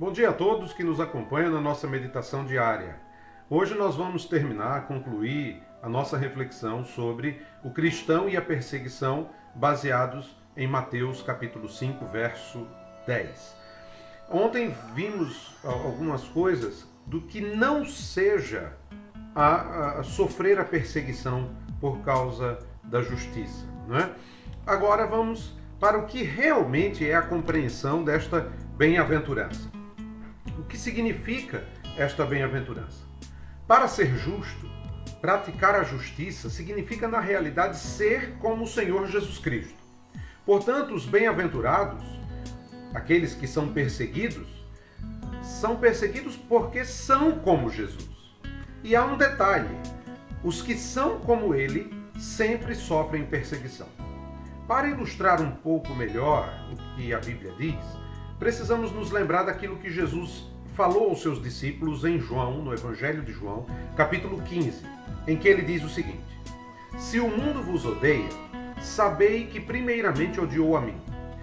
Bom dia a todos que nos acompanham na nossa meditação diária. Hoje nós vamos concluir a nossa reflexão sobre o cristão e a perseguição baseados em Mateus capítulo 5, verso 10. Ontem vimos algumas coisas do que não seja a sofrer a perseguição por causa da justiça, não é? Agora vamos para o que realmente é a compreensão desta bem-aventurança. O que significa esta bem-aventurança? Para ser justo, praticar a justiça significa, na realidade, ser como o Senhor Jesus Cristo. Portanto, os bem-aventurados, aqueles que são perseguidos porque são como Jesus. E há um detalhe: os que são como ele sempre sofrem perseguição. Para ilustrar um pouco melhor o que a Bíblia diz, precisamos nos lembrar daquilo que Jesus falou aos seus discípulos em João, no Evangelho de João, capítulo 15, em que ele diz o seguinte: Se o mundo vos odeia, sabei que primeiramente odiou a mim.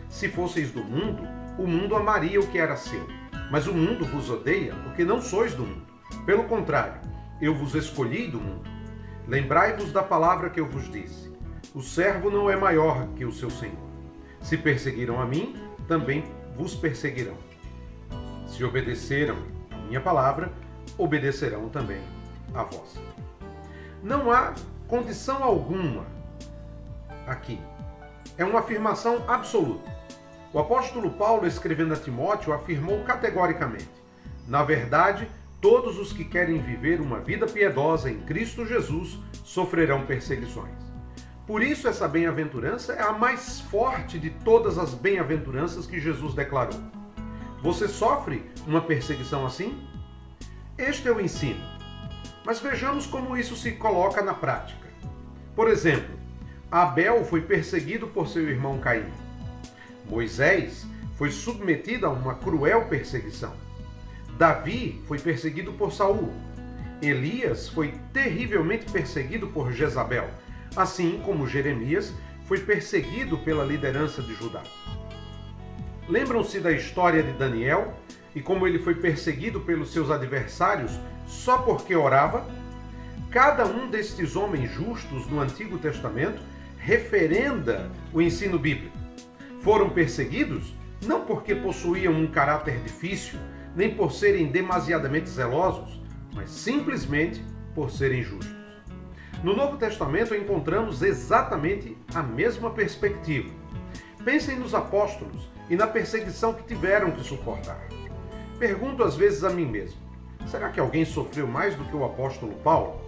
Se fosseis do mundo, o mundo amaria o que era seu. Mas o mundo vos odeia porque não sois do mundo. Pelo contrário, eu vos escolhi do mundo. Lembrai-vos da palavra que eu vos disse: o servo não é maior que o seu senhor. Se perseguiram a mim, também vos perseguirão. Se obedeceram a minha palavra, obedecerão também a vossa. Não há condição alguma aqui. É uma afirmação absoluta. O apóstolo Paulo, escrevendo a Timóteo, afirmou categoricamente: na verdade, todos os que querem viver uma vida piedosa em Cristo Jesus sofrerão perseguições. Por isso, essa bem-aventurança é a mais forte de todas as bem-aventuranças que Jesus declarou. Você sofre uma perseguição assim? Este é o ensino. Mas vejamos como isso se coloca na prática. Por exemplo, Abel foi perseguido por seu irmão Caim. Moisés foi submetido a uma cruel perseguição. Davi foi perseguido por Saul. Elias foi terrivelmente perseguido por Jezabel, assim como Jeremias foi perseguido pela liderança de Judá. Lembram-se da história de Daniel e como ele foi perseguido pelos seus adversários só porque orava? Cada um destes homens justos no Antigo Testamento referenda o ensino bíblico. Foram perseguidos não porque possuíam um caráter difícil, nem por serem demasiadamente zelosos, mas simplesmente por serem justos. No Novo Testamento encontramos exatamente a mesma perspectiva. Pensem nos apóstolos e na perseguição que tiveram que suportar. Pergunto às vezes a mim mesmo: será que alguém sofreu mais do que o apóstolo Paulo?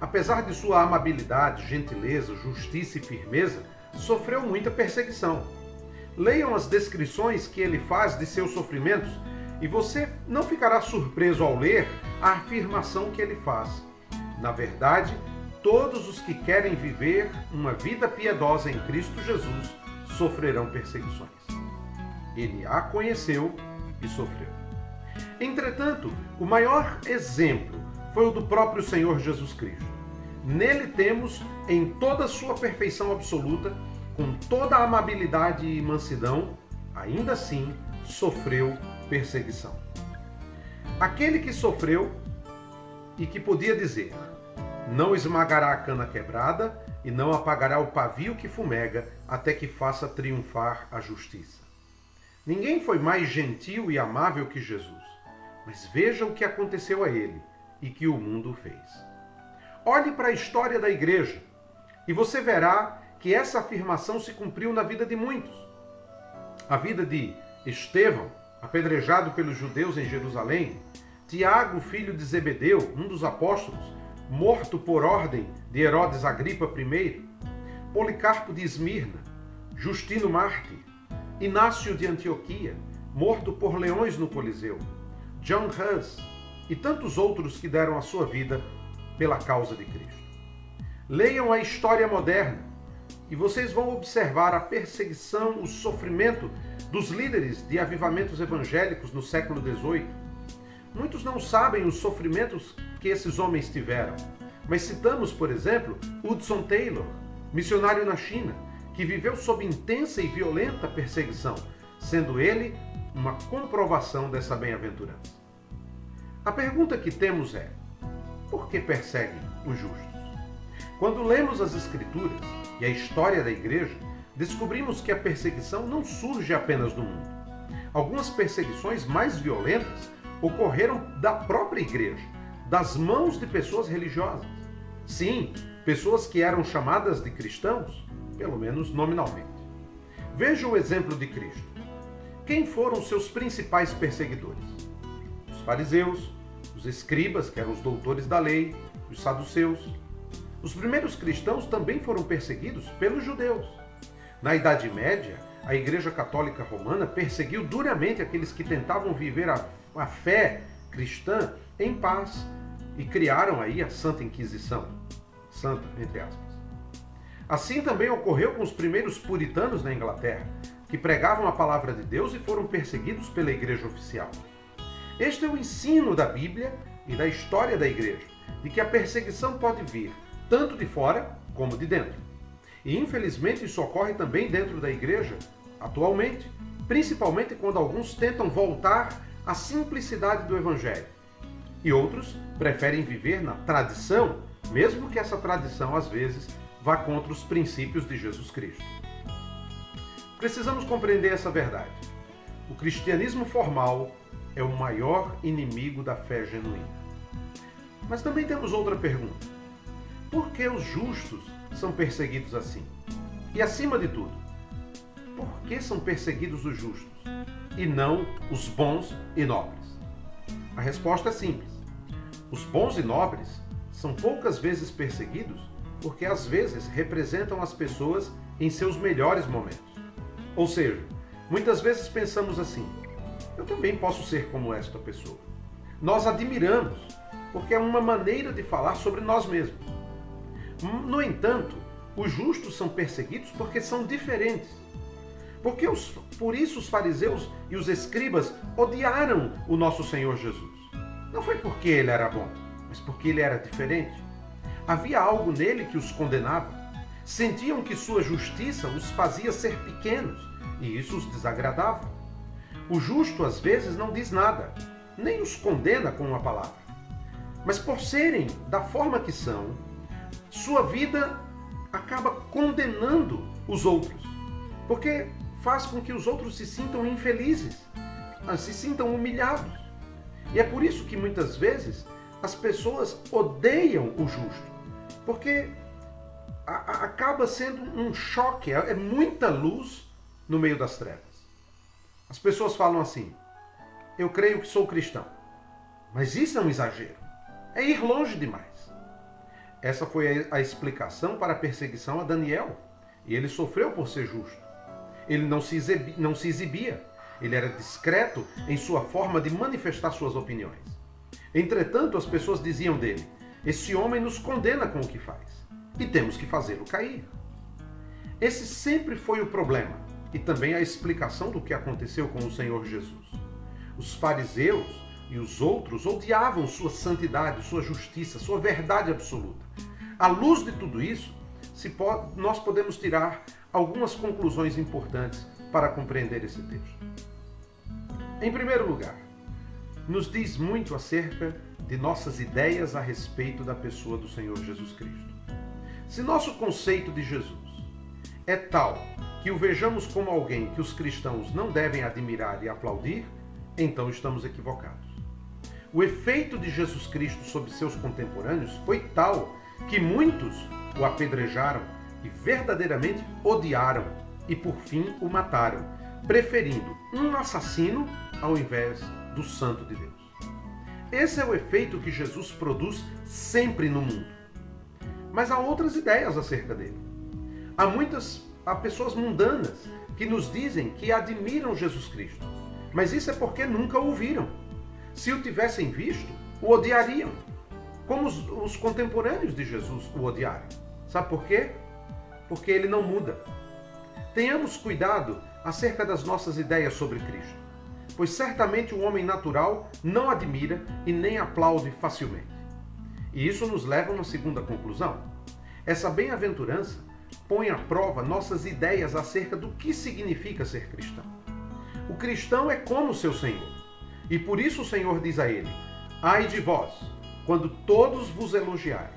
Apesar de sua amabilidade, gentileza, justiça e firmeza, sofreu muita perseguição. Leiam as descrições que ele faz de seus sofrimentos e você não ficará surpreso ao ler a afirmação que ele faz. Na verdade, todos os que querem viver uma vida piedosa em Cristo Jesus sofrerão perseguições. Ele a conheceu e sofreu. Entretanto, o maior exemplo foi o do próprio Senhor Jesus Cristo. Nele temos, em toda a sua perfeição absoluta, com toda a amabilidade e mansidão, ainda assim sofreu perseguição. Aquele que sofreu e que podia dizer: não esmagará a cana quebrada e não apagará o pavio que fumega até que faça triunfar a justiça. Ninguém foi mais gentil e amável que Jesus, mas veja o que aconteceu a ele e que o mundo fez. Olhe para a história da igreja e você verá que essa afirmação se cumpriu na vida de muitos. A vida de Estevão, apedrejado pelos judeus em Jerusalém; Tiago, filho de Zebedeu, um dos apóstolos, morto por ordem de Herodes Agripa I; Policarpo de Esmirna; Justino Mártir; Inácio de Antioquia, morto por leões no Coliseu; John Hus e tantos outros que deram a sua vida pela causa de Cristo. Leiam a história moderna e vocês vão observar a perseguição, o sofrimento dos líderes de avivamentos evangélicos no século XVIII. Muitos não sabem os sofrimentos que esses homens tiveram, mas citamos, por exemplo, Hudson Taylor, missionário na China, que viveu sob intensa e violenta perseguição, sendo ele uma comprovação dessa bem-aventurança. A pergunta que temos é: por que perseguem os justos? Quando lemos as Escrituras e a história da igreja, descobrimos que a perseguição não surge apenas do mundo. Algumas perseguições mais violentas ocorreram da própria igreja, das mãos de pessoas religiosas. Sim, pessoas que eram chamadas de cristãos, pelo menos nominalmente. Veja o exemplo de Cristo. Quem foram seus principais perseguidores? Os fariseus, os escribas, que eram os doutores da lei, os saduceus. Os primeiros cristãos também foram perseguidos pelos judeus. Na Idade Média, a Igreja Católica Romana perseguiu duramente aqueles que tentavam viver a fé cristã em paz e criaram aí a Santa Inquisição. Santa, entre aspas. Assim também ocorreu com os primeiros puritanos na Inglaterra, que pregavam a palavra de Deus e foram perseguidos pela Igreja Oficial. Este é o ensino da Bíblia e da história da Igreja, de que a perseguição pode vir tanto de fora como de dentro. E infelizmente isso ocorre também dentro da Igreja, atualmente, principalmente quando alguns tentam voltar à simplicidade do Evangelho. E outros preferem viver na tradição, mesmo que essa tradição, às vezes, vá contra os princípios de Jesus Cristo. Precisamos compreender essa verdade. O cristianismo formal é o maior inimigo da fé genuína. Mas também temos outra pergunta. Por que os justos são perseguidos assim? E acima de tudo, por que são perseguidos os justos e não os bons e nobres? A resposta é simples. Os bons e nobres são poucas vezes perseguidos porque às vezes representam as pessoas em seus melhores momentos. Ou seja, muitas vezes pensamos assim: eu também posso ser como esta pessoa. Nós admiramos porque é uma maneira de falar sobre nós mesmos. No entanto, os justos são perseguidos porque são diferentes. Por isso os fariseus e os escribas odiaram o nosso Senhor Jesus. Não foi porque ele era bom, mas porque ele era diferente. Havia algo nele que os condenava. Sentiam que sua justiça os fazia ser pequenos, e isso os desagradava. O justo às vezes não diz nada, nem os condena com uma palavra. Mas por serem da forma que são, sua vida acaba condenando os outros, porque faz com que os outros se sintam infelizes, se sintam humilhados. E é por isso que muitas vezes as pessoas odeiam o justo, porque acaba sendo um choque, é muita luz no meio das trevas. As pessoas falam assim: eu creio que sou cristão, mas isso é um exagero, é ir longe demais. Essa foi a explicação para a perseguição a Daniel, e ele sofreu por ser justo. Ele não se exibia, ele era discreto em sua forma de manifestar suas opiniões. Entretanto, as pessoas diziam dele: esse homem nos condena com o que faz, e temos que fazê-lo cair. Esse sempre foi o problema, e também a explicação do que aconteceu com o Senhor Jesus. Os fariseus e os outros odiavam sua santidade, sua justiça, sua verdade absoluta. À luz de tudo isso, nós podemos tirar algumas conclusões importantes para compreender esse texto. Em primeiro lugar, nos diz muito acerca de nossas ideias a respeito da pessoa do Senhor Jesus Cristo. Se nosso conceito de Jesus é tal que o vejamos como alguém que os cristãos não devem admirar e aplaudir, então estamos equivocados. O efeito de Jesus Cristo sobre seus contemporâneos foi tal que muitos o apedrejaram e verdadeiramente odiaram e por fim o mataram, preferindo um assassino ao invés do Santo de Deus. Esse é o efeito que Jesus produz sempre no mundo. Mas há outras ideias acerca dele. Há pessoas mundanas que nos dizem que admiram Jesus Cristo, mas isso é porque nunca o viram. Se o tivessem visto, o odiariam, como os contemporâneos de Jesus o odiaram. Sabe por quê? Porque ele não muda. Tenhamos cuidado acerca das nossas ideias sobre Cristo, pois certamente o homem natural não admira e nem aplaude facilmente. E isso nos leva a uma segunda conclusão. Essa bem-aventurança põe à prova nossas ideias acerca do que significa ser cristão. O cristão é como seu Senhor. E por isso o Senhor diz a ele: ai de vós, quando todos vos elogiarem,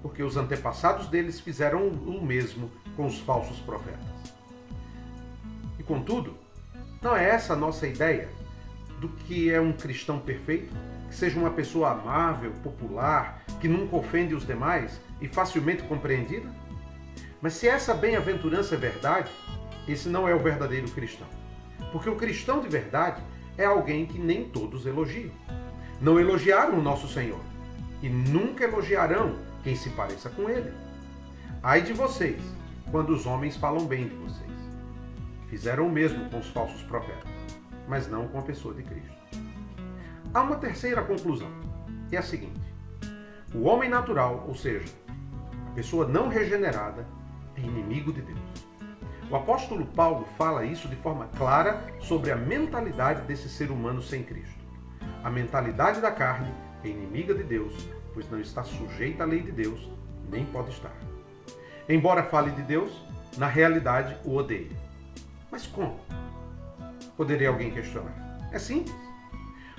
porque os antepassados deles fizeram o mesmo com os falsos profetas. E contudo, não é essa a nossa ideia do que é um cristão perfeito? Que seja uma pessoa amável, popular, que nunca ofende os demais e facilmente compreendida? Mas se essa bem-aventurança é verdade, esse não é o verdadeiro cristão. Porque o cristão de verdade é alguém que nem todos elogiam. Não elogiaram o nosso Senhor e nunca elogiarão quem se pareça com ele. Ai de vocês, quando os homens falam bem de vocês. Fizeram o mesmo com os falsos profetas, mas não com a pessoa de Cristo. Há uma terceira conclusão, e é a seguinte: o homem natural, ou seja, a pessoa não regenerada, é inimigo de Deus. O apóstolo Paulo fala isso de forma clara sobre a mentalidade desse ser humano sem Cristo. A mentalidade da carne é inimiga de Deus, pois não está sujeita à lei de Deus, nem pode estar. Embora fale de Deus, na realidade o odeia. Mas como? Poderia alguém questionar. É simples.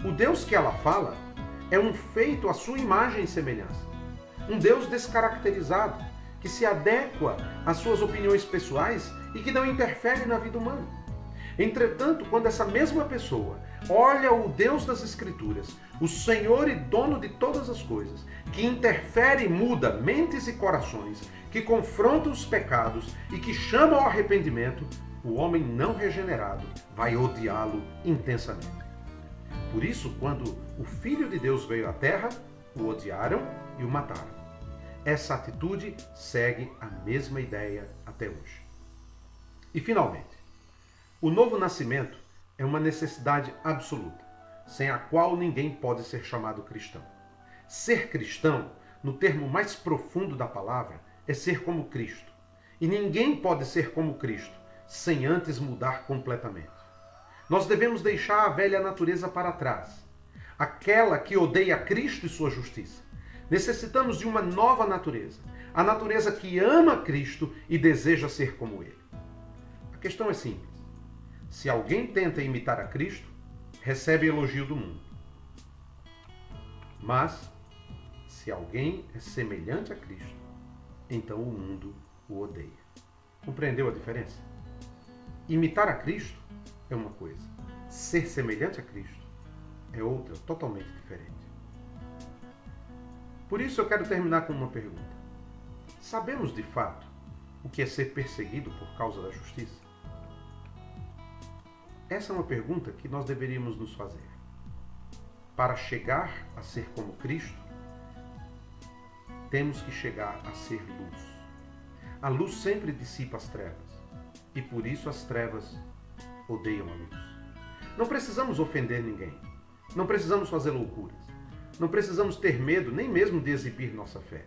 O Deus que ela fala é um feito à sua imagem e semelhança. Um Deus descaracterizado, que se adequa às suas opiniões pessoais e que não interfere na vida humana. Entretanto, quando essa mesma pessoa olha o Deus das Escrituras, o Senhor e dono de todas as coisas, que interfere e muda mentes e corações, que confronta os pecados e que chama ao arrependimento, o homem não regenerado vai odiá-lo intensamente. Por isso, quando o Filho de Deus veio à terra, o odiaram e o mataram. Essa atitude segue a mesma ideia até hoje. E, finalmente, o novo nascimento é uma necessidade absoluta, sem a qual ninguém pode ser chamado cristão. Ser cristão, no termo mais profundo da palavra, é ser como Cristo. E ninguém pode ser como Cristo sem antes mudar completamente. Nós devemos deixar a velha natureza para trás, aquela que odeia Cristo e sua justiça. Necessitamos de uma nova natureza, a natureza que ama Cristo e deseja ser como Ele. A questão é simples. Se alguém tenta imitar a Cristo, recebe elogio do mundo. Mas, se alguém é semelhante a Cristo, então o mundo o odeia. Compreendeu a diferença? Imitar a Cristo é uma coisa. Ser semelhante a Cristo é outra, totalmente diferente. Por isso eu quero terminar com uma pergunta. Sabemos de fato o que é ser perseguido por causa da justiça? Essa é uma pergunta que nós deveríamos nos fazer. Para chegar a ser como Cristo, temos que chegar a ser luz. A luz sempre dissipa as trevas, e por isso as trevas odeiam a luz. Não precisamos ofender ninguém. Não precisamos fazer loucuras. Não precisamos ter medo nem mesmo de exibir nossa fé.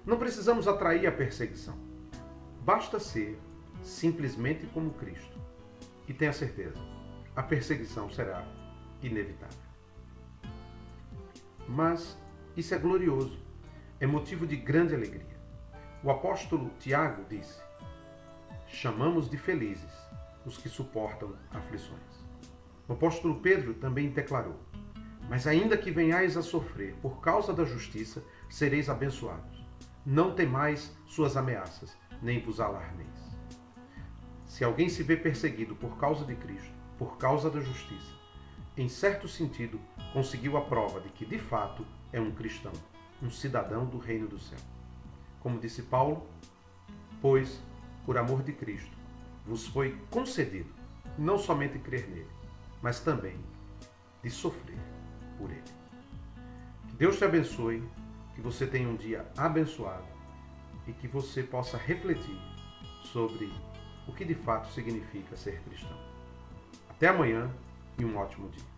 Não precisamos atrair a perseguição. Basta ser simplesmente como Cristo. E tenha certeza, a perseguição será inevitável. Mas isso é glorioso, é motivo de grande alegria. O apóstolo Tiago disse: chamamos de felizes os que suportam aflições. O apóstolo Pedro também declarou: mas ainda que venhais a sofrer por causa da justiça, sereis abençoados. Não temais suas ameaças, nem vos alarmeis. Se alguém se vê perseguido por causa de Cristo, por causa da justiça, em certo sentido, conseguiu a prova de que, de fato, é um cristão, um cidadão do reino do céu. Como disse Paulo, pois, por amor de Cristo, vos foi concedido não somente crer nele, mas também de sofrer por ele. Que Deus te abençoe, que você tenha um dia abençoado e que você possa refletir sobre o que de fato significa ser cristão. Até amanhã e um ótimo dia.